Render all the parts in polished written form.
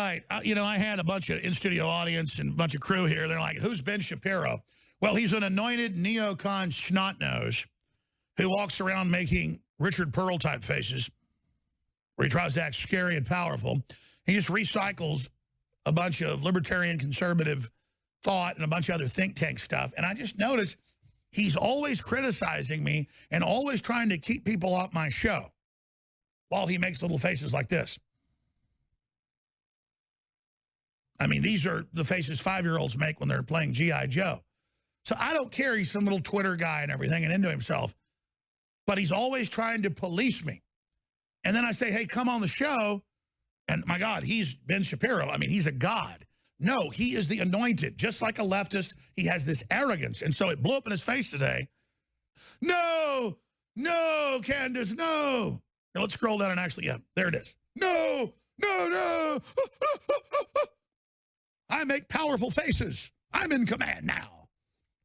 right. I had a bunch of in-studio audience and a bunch of crew here. They're like, who's Ben Shapiro? Well, he's an anointed neocon snot-nose who walks around making Richard Pearl-type faces where he tries to act scary and powerful. He just recycles a bunch of libertarian conservative thought and a bunch of other think tank stuff. And I just noticed he's always criticizing me and always trying to keep people off my show while he makes little faces like this. I mean, these are the faces 5-year-olds make when they're playing G.I. Joe. So I don't care he's some little Twitter guy and everything and into himself, but he's always trying to police me. And then I say, hey, come on the show. And my God, he's Ben Shapiro. I mean, he's a god. No, he is the anointed. Just like a leftist, he has this arrogance. And so it blew up in his face today. No, no, Candace, no. Now let's scroll down and actually, yeah, there it is. No, no, no. I make powerful faces. I'm in command now.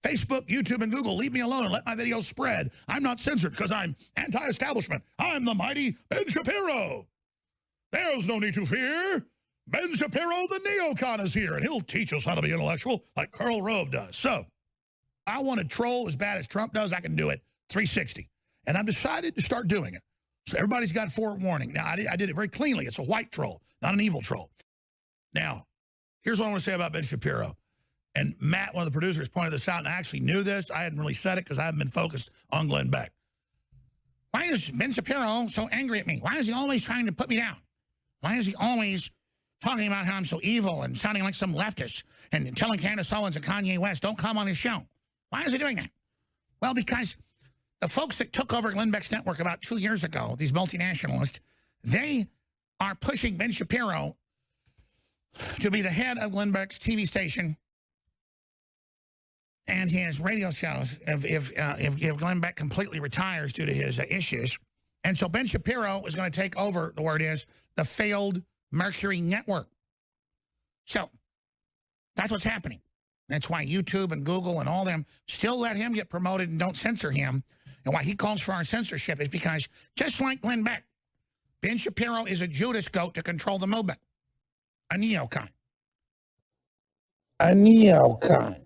Facebook, YouTube, and Google, leave me alone and let my videos spread. I'm not censored because I'm anti-establishment. I'm the mighty Ben Shapiro. There's no need to fear. Ben Shapiro, the neocon, is here, and he'll teach us how to be intellectual like Karl Rove does. So I want to troll as bad as Trump does. I can do it 360. And I've decided to start doing it. So everybody's got forewarning. Now, I did it very cleanly. It's a white troll, not an evil troll. Now, here's what I want to say about Ben Shapiro. And Matt, one of the producers, pointed this out, and I actually knew this. I hadn't really said it because I haven't been focused on Glenn Beck. Why is Ben Shapiro so angry at me? Why is he always trying to put me down? Why is he always talking about how I'm so evil and sounding like some leftist and telling Candace Owens and Kanye West, don't come on his show? Why is he doing that? Well, because the folks that took over Glenn Beck's network about 2 years ago, these multinationalists, they are pushing Ben Shapiro to be the head of Glenn Beck's TV station and his radio shows if Glenn Beck completely retires due to his issues. And so Ben Shapiro is going to take over, the word is, the failed Mercury network. So that's what's happening. That's why YouTube and Google and all them still let him get promoted and don't censor him. And why he calls for our censorship is because, just like Glenn Beck, Ben Shapiro is a Judas goat to control the movement. A neocon. A neocon.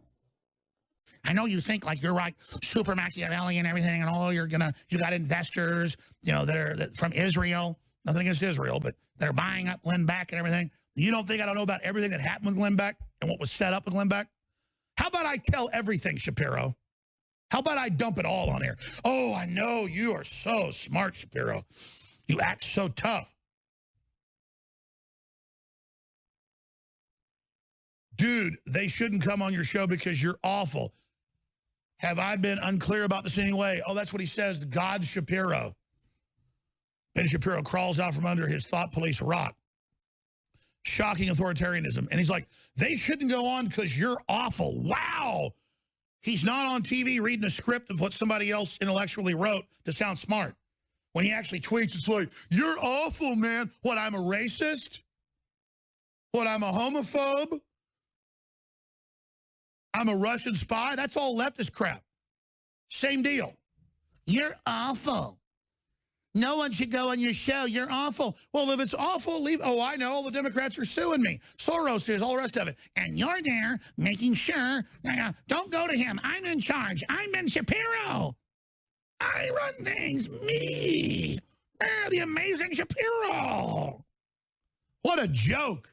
I know you think like you're right, super Machiavelli and everything, and all you got investors, that are from Israel. Nothing against Israel, but they're buying up Glenn Beck and everything. You don't think I don't know about everything that happened with Glenn Beck and what was set up with Glenn Beck? How about I tell everything, Shapiro? How about I dump it all on here? Oh, I know you are so smart, Shapiro. You act so tough. Dude, they shouldn't come on your show because you're awful. Have I been unclear about this anyway? Oh, that's what he says, God Shapiro. Ben Shapiro crawls out from under his thought police rock. Shocking authoritarianism. And he's like, they shouldn't go on because you're awful. Wow. He's not on TV reading a script of what somebody else intellectually wrote to sound smart. When he actually tweets, it's like, you're awful, man. What, I'm a racist? What, I'm a homophobe? I'm a Russian spy? That's all leftist crap. Same deal. You're awful. No one should go on your show. You're awful. Well, if it's awful, leave. Oh, I know. All the Democrats are suing me. Soros is, all the rest of it. And you're there making sure, don't go to him. I'm in charge. I'm Ben Shapiro. I run things. Me. The amazing Shapiro. What a joke.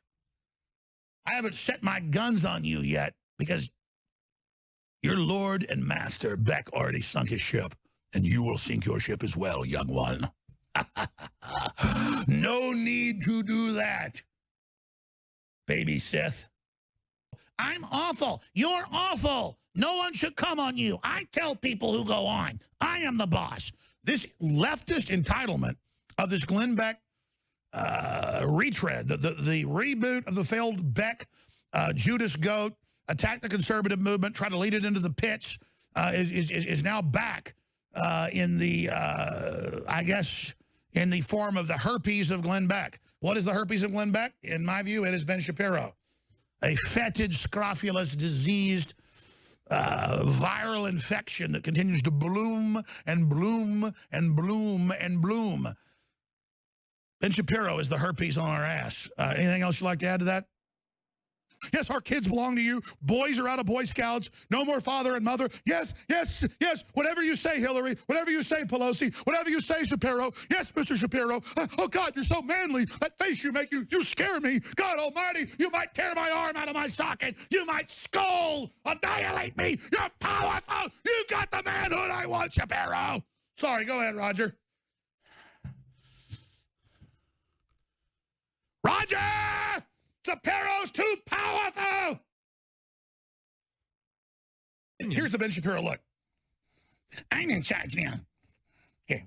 I haven't set my guns on you yet because your lord and master, Beck, already sunk his ship. And you will sink your ship as well, young one. No need to do that, baby Sith. I'm awful. You're awful. No one should come on you. I tell people who go on. I am the boss. This leftist entitlement of this Glenn Beck retread, the reboot of the failed Beck Judas goat, attack the conservative movement, try to lead it into the pits, is now back. In the, I guess, in the form of the herpes of Glenn Beck. What is the herpes of Glenn Beck? In my view, it is Ben Shapiro. A fetid, scrofulous, diseased, viral infection that continues to bloom and bloom and bloom and bloom. Ben Shapiro is the herpes on our ass. Anything else you'd like to add to that? Yes, our kids belong to you. Boys are out of Boy Scouts. No more father and mother. Yes, yes, yes. Whatever you say, Hillary. Whatever you say, Pelosi. Whatever you say, Shapiro. Yes, Mr. Shapiro. Oh, God, you're so manly. That face you make, you scare me. God almighty, you might tear my arm out of my socket. You might skull annihilate me. You're powerful. You've got the manhood I want, Shapiro. Sorry, go ahead, Roger. Roger! Shapiro's too powerful! Here's the Ben Shapiro look. I'm in charge now. Here.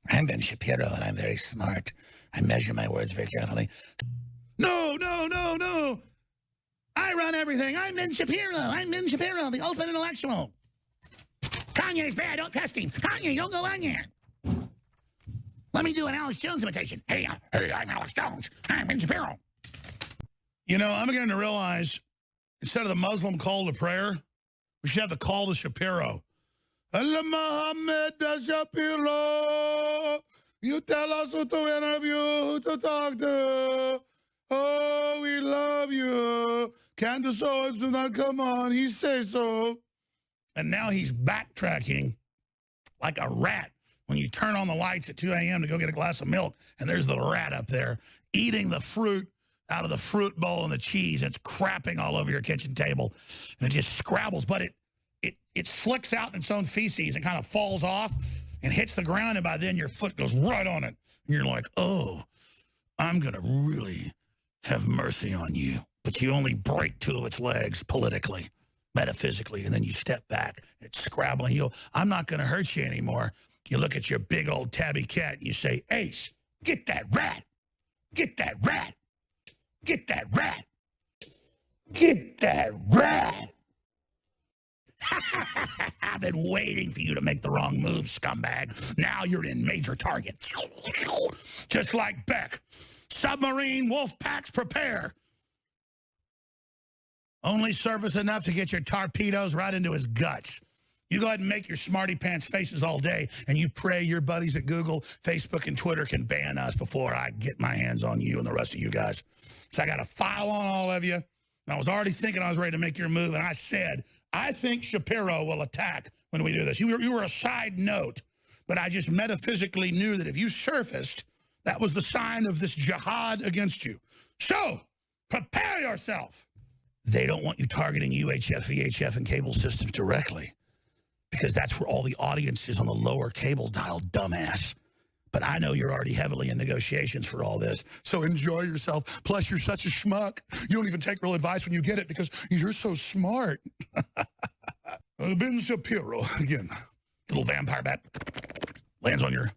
I'm Ben Shapiro, and I'm very smart. I measure my words very carefully. No, no, no, no. I run everything. I'm Ben Shapiro. I'm Ben Shapiro, the ultimate intellectual. Kanye's bad. Don't trust him. Kanye, don't go on yet. Let me do an Alex Jones imitation. Hey, I'm Alex Jones. I'm Ben Shapiro. You know, I'm beginning to realize, instead of the Muslim call to prayer, we should have the call to Shapiro. Allah Muhammad Shapiro. You tell us who to interview, who to talk to. Oh, we love you. Candace Owens, do not come on. He says so. And now he's backtracking like a rat when you turn on the lights at 2 a.m. to go get a glass of milk, and there's the rat up there eating the fruit out of the fruit bowl and the cheese. It's crapping all over your kitchen table, and it just scrabbles. But it slicks out in its own feces and kind of falls off and hits the ground, and by then your foot goes right on it. And you're like, oh, I'm going to really have mercy on you. But you only break 2 of its legs politically, metaphysically, and then you step back. It's scrabbling. You go, I'm not going to hurt you anymore. You look at your big old tabby cat and you say, Ace, get that rat. Get that rat. Get that rat. Get that rat. I've been waiting for you to make the wrong move, scumbag. Now you're in major target. Just like Beck. Submarine wolf packs prepare. Only surface enough to get your torpedoes right into his guts. You go ahead and make your smarty pants faces all day, and you pray your buddies at Google, Facebook, and Twitter can ban us before I get my hands on you and the rest of you guys. So I got a file on all of you. And I was already thinking I was ready to make your move, and I said, I think Shapiro will attack when we do this. You were a side note, but I just metaphysically knew that if you surfaced, that was the sign of this jihad against you. So, prepare yourself. They don't want you targeting UHF, VHF, and cable systems directly because that's where all the audience is on the lower cable dial, dumbass. But I know you're already heavily in negotiations for all this. So enjoy yourself. Plus, you're such a schmuck. You don't even take real advice when you get it because you're so smart. Ben Shapiro, again, little vampire bat, lands on your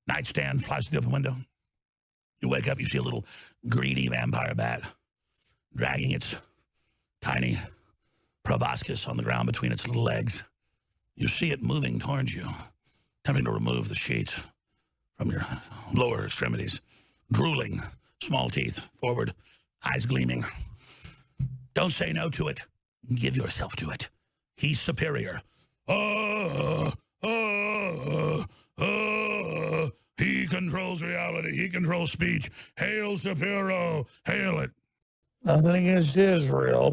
nightstand, flies through the open window. You wake up, you see a little greedy vampire bat dragging its tiny proboscis on the ground between its little legs. You see it moving towards you, attempting to remove the sheets from your lower extremities, drooling, small teeth, forward, eyes gleaming. Don't say no to it. Give yourself to it. He's superior. He controls reality. He controls speech. Hail Shapiro. Hail it. Nothing against Israel.